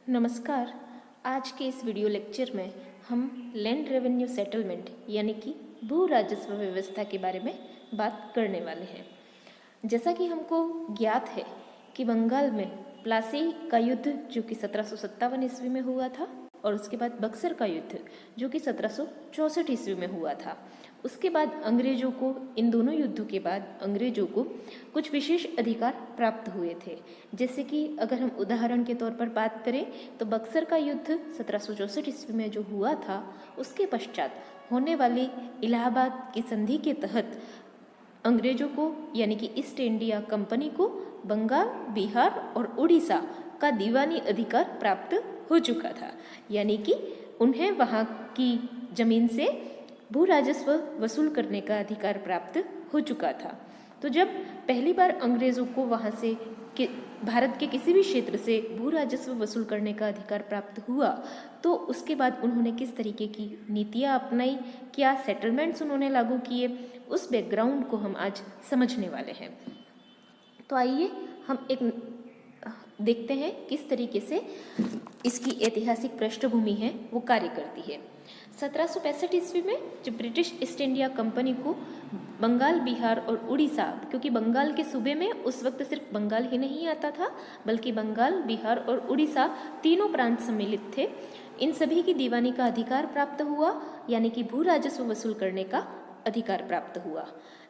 नमस्कार। आज के इस वीडियो लेक्चर में हम लैंड रेवेन्यू सेटलमेंट यानी कि भू राजस्व व्यवस्था के बारे में बात करने वाले हैं। जैसा कि हमको ज्ञात है कि बंगाल में प्लासी का युद्ध जो कि 1757 ईस्वी में हुआ था और उसके बाद बक्सर का युद्ध जो कि 1764 ईस्वी में हुआ था। उसके बाद अंग्रेजों को, इन दोनों युद्धों के बाद अंग्रेजों को कुछ विशेष अधिकार प्राप्त हुए थे। जैसे कि अगर हम उदाहरण के तौर पर बात करें तो बक्सर का युद्ध 1764 ईस्वी में जो हुआ था, उसके पश्चात होने वाली इलाहाबाद की संधि के तहत अंग्रेजों को यानी कि ईस्ट इंडिया कंपनी को बंगाल, बिहार और उड़ीसा का दीवानी अधिकार प्राप्त हो चुका था। यानी कि उन्हें वहाँ की जमीन से भू राजस्व वसूल करने का अधिकार प्राप्त हो चुका था। तो जब पहली बार अंग्रेज़ों को वहाँ से भारत के किसी भी क्षेत्र से भू राजस्व वसूल करने का अधिकार प्राप्त हुआ, तो उसके बाद उन्होंने किस तरीके की नीतियाँ अपनाई, क्या सेटलमेंट्स उन्होंने लागू किए, उस बैकग्राउंड को हम आज समझने वाले हैं। तो आइए हम एक देखते हैं किस तरीके से इसकी ऐतिहासिक पृष्ठभूमि है वो कार्य करती है। 1765 ईस्वी में जब ब्रिटिश ईस्ट इंडिया कंपनी को बंगाल, बिहार और उड़ीसा, क्योंकि बंगाल के सूबे में उस वक्त सिर्फ बंगाल ही नहीं आता था बल्कि बंगाल, बिहार और उड़ीसा तीनों प्रांत सम्मिलित थे, इन सभी की दीवानी का अधिकार प्राप्त हुआ, यानी कि भू राजस्व वसूल करने का अधिकार प्राप्त हुआ।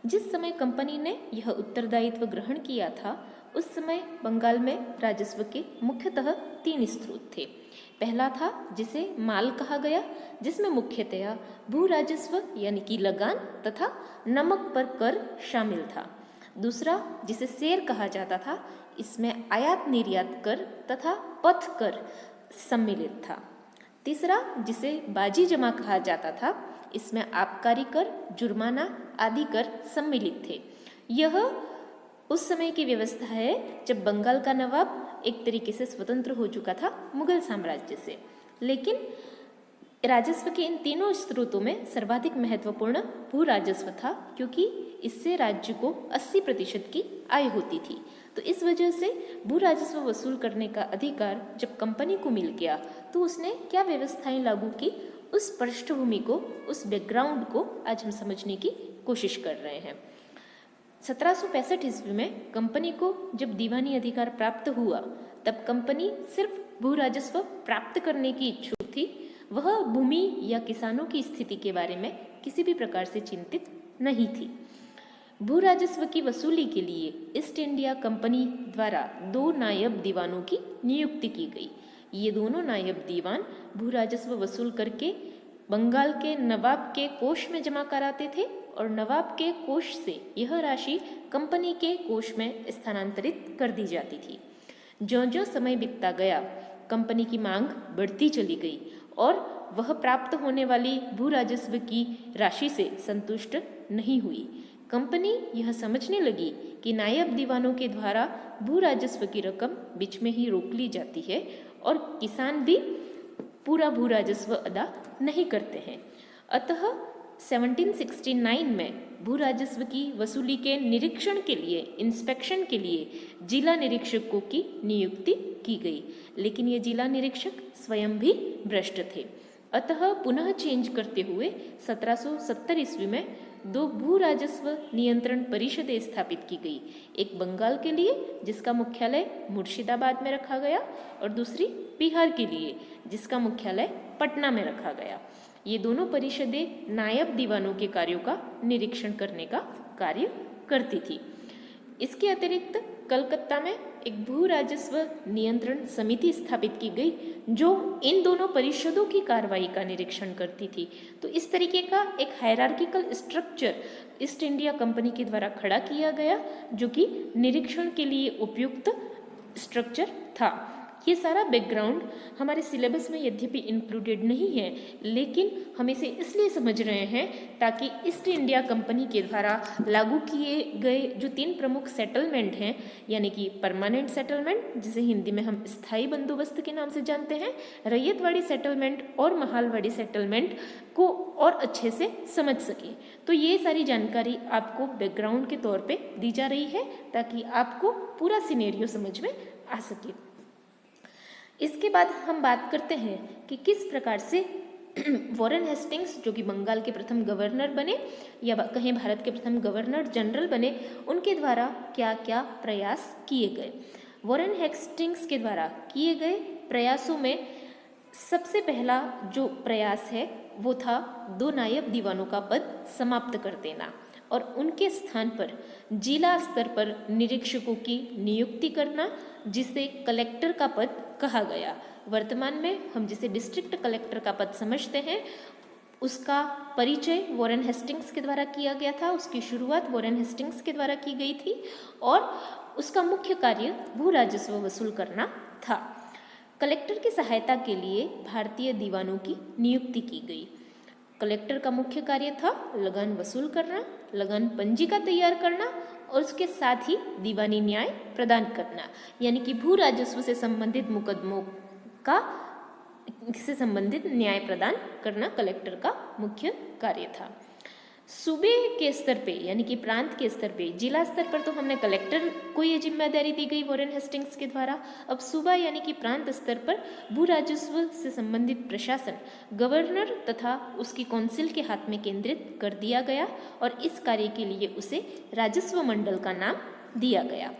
जिस समय कंपनी ने यह उत्तरदायित्व ग्रहण किया था, उस समय बंगाल में राजस्व के मुख्यतः 3 स्रोत थे। पहला था जिसे माल कहा गया, जिसमें मुख्यतया भू राजस्व यानी कि लगान तथा नमक पर कर शामिल था। दूसरा जिसे सेर कहा जाता था, इसमें आयात निर्यात कर तथा पथ कर सम्मिलित था। तीसरा जिसे बाजी जमा कहा जाता था, इसमें आबकारी कर, जुर्माना आदि कर सम्मिलित थे। यह उस समय की व्यवस्था है जब बंगाल का नवाब एक तरीके से स्वतंत्र हो चुका था मुगल साम्राज्य से। लेकिन राजस्व के इन तीनों स्रोतों में सर्वाधिक महत्वपूर्ण भू राजस्व था, क्योंकि इससे राज्य को 80% की आय होती थी। तो इस वजह से भू राजस्व वसूल करने का अधिकार जब कंपनी को मिल गया, तो उसने क्या व्यवस्थाएं लागू की, उस पृष्ठभूमि को, उस बैकग्राउंड को आज हम समझने की कोशिश कर रहे हैं। 1765 ईस्वी में कंपनी को जब दीवानी अधिकार प्राप्त हुआ, तब कंपनी सिर्फ भू राजस्व प्राप्त करने की इच्छुक थी। वह भूमि या किसानों की स्थिति के बारे में किसी भी प्रकार से चिंतित नहीं थी। भू राजस्व की वसूली के लिए ईस्ट इंडिया कंपनी द्वारा 2 नायब दीवानों की नियुक्ति की गई। ये दोनों नायब दीवान भू राजस्व वसूल करके बंगाल के नवाब के कोष में जमा कराते थे और नवाब के कोष से यह राशि कंपनी के कोष में स्थानांतरित कर दी जाती थी। ज्यों-ज्यों समय बीतता गया, कंपनी की मांग बढ़ती चली गई और वह प्राप्त होने वाली भू राजस्व की राशि से संतुष्ट नहीं हुई। कंपनी यह समझने लगी कि नायब दीवानों के द्वारा भू राजस्व की रकम बीच में ही रोक ली जाती है और किसान भी पूरा भू राजस्व अदा नहीं करते हैं। अतः 1769 में भू राजस्व की वसूली के निरीक्षण के लिए, इंस्पेक्शन के लिए जिला निरीक्षकों की नियुक्ति की गई। लेकिन ये जिला निरीक्षक स्वयं भी भ्रष्ट थे। अतः पुनः चेंज करते हुए 1770 ईस्वी में 2 भू राजस्व नियंत्रण परिषदें स्थापित की गई। एक बंगाल के लिए जिसका मुख्यालय मुर्शिदाबाद में रखा गया और दूसरी बिहार के लिए जिसका मुख्यालय पटना में रखा गया। ये दोनों परिषदें नायब दीवानों के कार्यों का निरीक्षण करने का कार्य करती थी। इसके अतिरिक्त कलकत्ता में एक भू राजस्व नियंत्रण समिति स्थापित की गई जो इन दोनों परिषदों की कार्रवाई का निरीक्षण करती थी। तो इस तरीके का एक hierarchical structure east India company के द्वारा खड़ा किया गया, जो कि निरीक्षण के लिए उपयुक्त स्ट्रक्चर था। ये सारा बैकग्राउंड हमारे सिलेबस में यद्यपि इंक्लूडेड नहीं है, लेकिन हम इसे इसलिए समझ रहे हैं ताकि ईस्ट इंडिया कंपनी के द्वारा लागू किए गए जो 3 प्रमुख सेटलमेंट हैं, यानी कि परमानेंट सेटलमेंट जिसे हिंदी में हम स्थायी बंदोबस्त के नाम से जानते हैं, रैयतवाड़ी सेटलमेंट और महालवाड़ी सेटलमेंट को और अच्छे से समझ सकें। तो ये सारी जानकारी आपको बैकग्राउंड के तौर पे दी जा रही है ताकि आपको पूरा सिनेरियो समझ में आ सके। इसके बाद हम बात करते हैं कि किस प्रकार से वॉरेन हेस्टिंग्स, जो कि बंगाल के प्रथम गवर्नर बने या कहें भारत के प्रथम गवर्नर जनरल बने, उनके द्वारा क्या क्या प्रयास किए गए। वॉरेन हेस्टिंग्स के द्वारा किए गए प्रयासों में सबसे पहला जो प्रयास है वो था 2 नायब दीवानों का पद समाप्त कर देना और उनके स्थान पर जिला स्तर पर निरीक्षकों की नियुक्ति करना, जिसे कलेक्टर का पद कहा गया। वर्तमान में हम जिसे डिस्ट्रिक्ट कलेक्टर का पद समझते हैं, उसका परिचय वॉरेन हेस्टिंग्स के द्वारा किया गया था। उसकी शुरुआत वॉरेन हेस्टिंग्स के द्वारा की गई थी और उसका मुख्य कार्य भू राजस्व वसूल करना था। कलेक्टर की सहायता के लिए भारतीय दीवानों की नियुक्ति की गई। कलेक्टर का मुख्य कार्य था लगान वसूल करना, लगान पंजिका तैयार करना और उसके साथ ही दीवानी न्याय प्रदान करना, यानी कि भू राजस्व से संबंधित मुकदमों से संबंधित न्याय प्रदान करना कलेक्टर का मुख्य कार्य था। सूबे के स्तर पे यानी कि प्रांत के स्तर पे, जिला स्तर पर तो हमने कलेक्टर को ये जिम्मेदारी दी गई वॉरेन हेस्टिंग्स के द्वारा। अब सूबा यानी कि प्रांत स्तर पर भू राजस्व से संबंधित प्रशासन गवर्नर तथा उसकी कौंसिल के हाथ में केंद्रित कर दिया गया और इस कार्य के लिए उसे राजस्व मंडल का नाम दिया गया।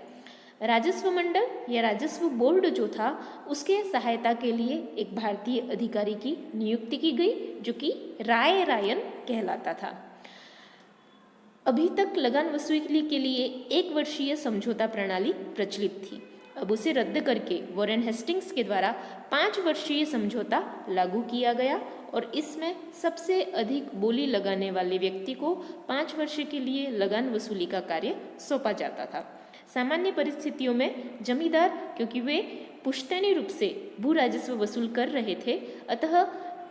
राजस्व मंडल या राजस्व बोर्ड जो था, उसके सहायता के लिए एक भारतीय अधिकारी की नियुक्ति की गई जो कि रायन कहलाता था। अभी तक लगान वसूली के लिए 1 वर्षीय समझौता प्रणाली प्रचलित थी। अब उसे रद्द करके वॉरेन हेस्टिंग्स के द्वारा 5 वर्षीय समझौता लागू किया गया और इसमें सबसे अधिक बोली लगाने वाले व्यक्ति को 5 वर्ष के लिए लगान वसूली का कार्य सौंपा जाता था। सामान्य परिस्थितियों में जमींदार, क्योंकि वे पुश्तैनी रूप से भू राजस्व वसूल कर रहे थे, अतः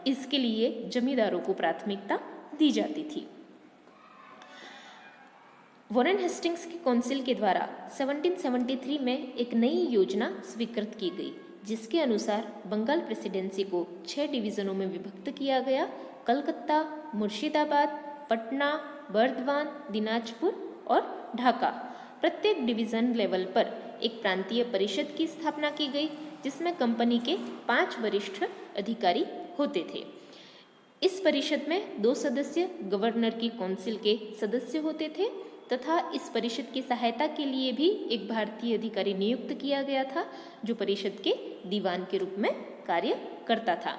इसके लिए जमींदारों को प्राथमिकता दी जाती थी। वॉरेन हेस्टिंग्स की कौंसिल के द्वारा 1773 में एक नई योजना स्वीकृत की गई, जिसके अनुसार बंगाल प्रेसिडेंसी को 6 डिवीजनों में विभक्त किया गया। कलकत्ता, मुर्शिदाबाद, पटना, बर्दवान, दिनाजपुर और ढाका। प्रत्येक डिवीजन लेवल पर एक प्रांतीय परिषद की स्थापना की गई, जिसमें कंपनी के 5 वरिष्ठ अधिकारी होते थे। इस परिषद में 2 सदस्य गवर्नर की कौंसिल के सदस्य होते थे तथा इस परिषद की सहायता के लिए भी एक भारतीय अधिकारी नियुक्त किया गया था, जो परिषद के दीवान के रूप में कार्य करता था।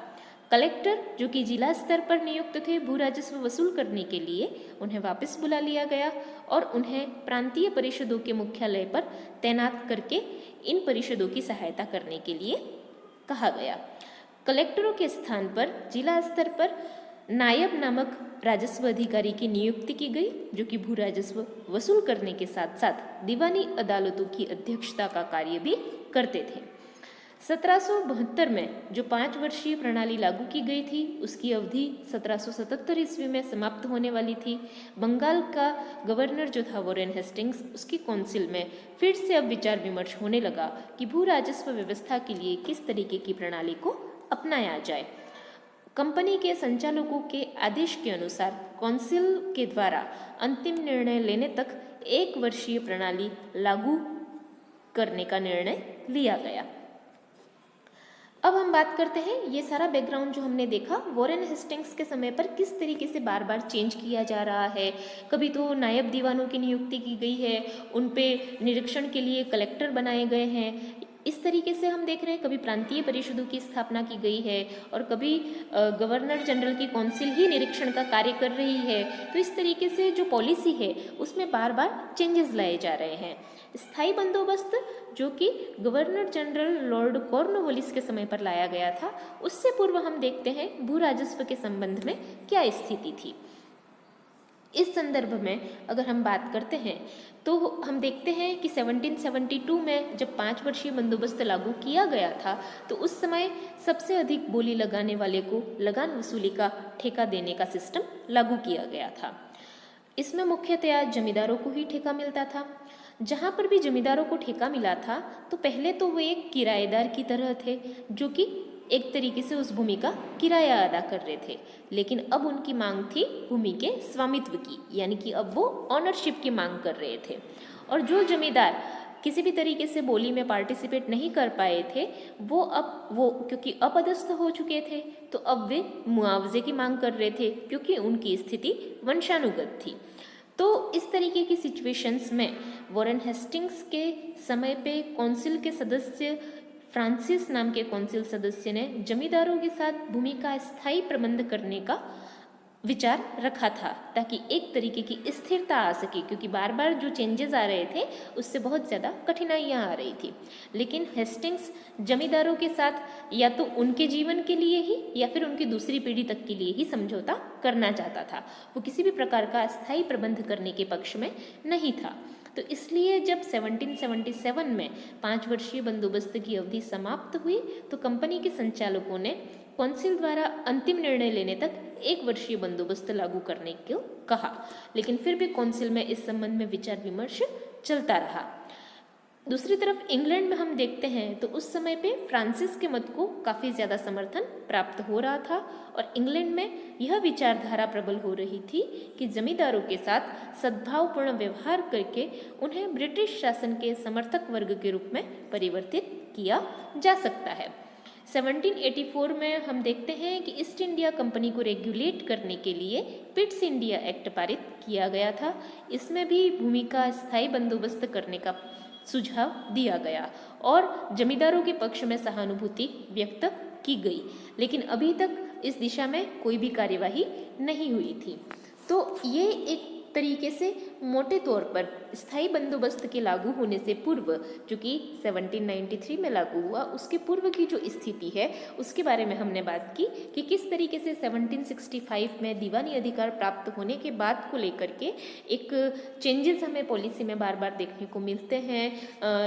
कलेक्टर, जो कि जिला स्तर पर नियुक्त थे भू राजस्व वसूल करने के लिए, उन्हें वापस बुला लिया गया और उन्हें प्रांतीय परिषदों के मुख्यालय पर तैनात करके इन परिषदों की सहायता करने के लिए कहा गया। कलेक्टरों के स्थान पर जिला स्तर पर नायब नामक राजस्व अधिकारी की नियुक्ति की गई, जो कि भू राजस्व वसूल करने के साथ साथ दीवानी अदालतों की अध्यक्षता का कार्य भी करते थे। 1772 में जो 5 वर्षीय प्रणाली लागू की गई थी, उसकी अवधि 1777 ईस्वी में समाप्त होने वाली थी। बंगाल का गवर्नर जो था वॉरेन हेस्टिंग्स, उसकी कौंसिल में फिर से अब विचार विमर्श होने लगा कि भू राजस्व व्यवस्था के लिए किस तरीके की प्रणाली को अपनाया जाए। कंपनी के संचालकों के आदेश के अनुसार कौंसिल के द्वारा अंतिम निर्णय लेने तक 1 वर्षीय प्रणाली लागू करने का निर्णय लिया गया। अब हम बात करते हैं, ये सारा बैकग्राउंड जो हमने देखा वॉरेन हेस्टिंग्स के समय पर किस तरीके से बार बार चेंज किया जा रहा है। कभी तो नायब दीवानों की नियुक्ति की गई है, उन पे निरीक्षण के लिए कलेक्टर बनाए गए हैं। इस तरीके से हम देख रहे हैं, कभी प्रांतीय परिषदों की स्थापना की गई है और कभी गवर्नर जनरल की कौंसिल ही निरीक्षण का कार्य कर रही है। तो इस तरीके से जो पॉलिसी है उसमें बार बार चेंजेस लाए जा रहे हैं। स्थायी बंदोबस्त जो कि गवर्नर जनरल लॉर्ड कॉर्नवालिस के समय पर लाया गया था, उससे पूर्व हम देखते हैं भू राजस्व के संबंध में क्या स्थिति थी। इस संदर्भ में अगर हम बात करते हैं तो हम देखते हैं कि 1772 में जब 5 वर्षीय बंदोबस्त लागू किया गया था, तो उस समय सबसे अधिक बोली लगाने वाले को लगान वसूली का ठेका देने का सिस्टम लागू किया गया था। इसमें मुख्यतया जमींदारों को ही ठेका मिलता था। जहाँ पर भी जमींदारों को ठेका मिला था, तो पहले तो वे एक किराएदार की तरह थे, जो कि एक तरीके से उस भूमि का किराया अदा कर रहे थे। लेकिन अब उनकी मांग थी भूमि के स्वामित्व की, यानी कि अब वो ऑनरशिप की मांग कर रहे थे। और जो जमींदार किसी भी तरीके से बोली में पार्टिसिपेट नहीं कर पाए थे, वो क्योंकि अपदस्थ हो चुके थे, तो अब वे मुआवजे की मांग कर रहे थे क्योंकि उनकी स्थिति वंशानुगत थी। तो इस तरीके की सिचुएशंस में वॉरेन हेस्टिंग्स के समय पे कौंसिल के सदस्य फ्रांसिस नाम के कौंसिल सदस्य ने जमींदारों के साथ भूमि का स्थायी प्रबंध करने का विचार रखा था, ताकि एक तरीके की स्थिरता आ सके, क्योंकि बार बार जो चेंजेस आ रहे थे उससे बहुत ज़्यादा कठिनाइयाँ आ रही थी। लेकिन हेस्टिंग्स जमींदारों के साथ या तो उनके जीवन के लिए ही या फिर उनकी दूसरी पीढ़ी तक के लिए ही समझौता करना चाहता था। वो किसी भी प्रकार का अस्थायी प्रबंध करने के पक्ष में नहीं था। तो इसलिए जब 1777 में 5 वर्षीय बंदोबस्त की अवधि समाप्त हुई तो कंपनी के संचालकों ने कौंसिल द्वारा अंतिम निर्णय लेने तक 1 वर्षीय बंदोबस्त लागू करने को कहा, लेकिन फिर भी कौंसिल में इस संबंध में विचार विमर्श चलता रहा। दूसरी तरफ इंग्लैंड में हम देखते हैं तो उस समय पे फ्रांसिस के मत को काफ़ी ज़्यादा समर्थन प्राप्त हो रहा था और इंग्लैंड में यह विचारधारा प्रबल हो रही थी कि जमींदारों के साथ सद्भावपूर्ण व्यवहार करके उन्हें ब्रिटिश शासन के समर्थक वर्ग के रूप में परिवर्तित किया जा सकता है। 1784 में हम देखते हैं कि ईस्ट इंडिया कंपनी को रेगुलेट करने के लिए पिट्स इंडिया एक्ट पारित किया गया था। इसमें भी भूमि का स्थायी बंदोबस्त करने का सुझाव दिया गया और जमींदारों के पक्ष में सहानुभूति व्यक्त की गई, लेकिन अभी तक इस दिशा में कोई भी कार्यवाही नहीं हुई थी। तो ये एक तरीके से मोटे तौर पर स्थायी बंदोबस्त के लागू होने से पूर्व, जो कि 1793 में लागू हुआ, उसके पूर्व की जो स्थिति है उसके बारे में हमने बात की कि किस तरीके से 1765 में दीवानी अधिकार प्राप्त होने के बाद को लेकर के एक चेंजेस हमें पॉलिसी में बार बार देखने को मिलते हैं।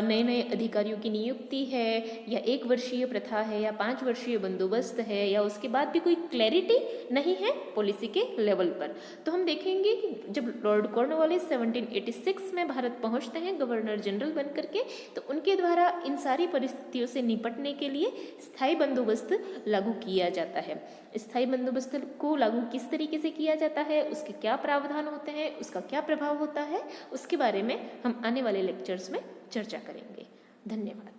नए नए अधिकारियों की नियुक्ति है या 1 वर्षीय प्रथा है या 5 वर्षीय बंदोबस्त है या उसके बाद भी कोई क्लैरिटी नहीं है पॉलिसी के लेवल पर। तो हम देखेंगे कि जब लॉर्ड कॉर्नवालिस 1786 में भारत पहुंचते हैं गवर्नर जनरल बन करके, तो उनके द्वारा इन सारी परिस्थितियों से निपटने के लिए स्थायी बंदोबस्त लागू किया जाता है। स्थायी बंदोबस्त को लागू किस तरीके से किया जाता है, उसके क्या प्रावधान होते हैं, उसका क्या प्रभाव होता है, उसके बारे में हम आने वाले लेक्चर्स में चर्चा करेंगे। धन्यवाद।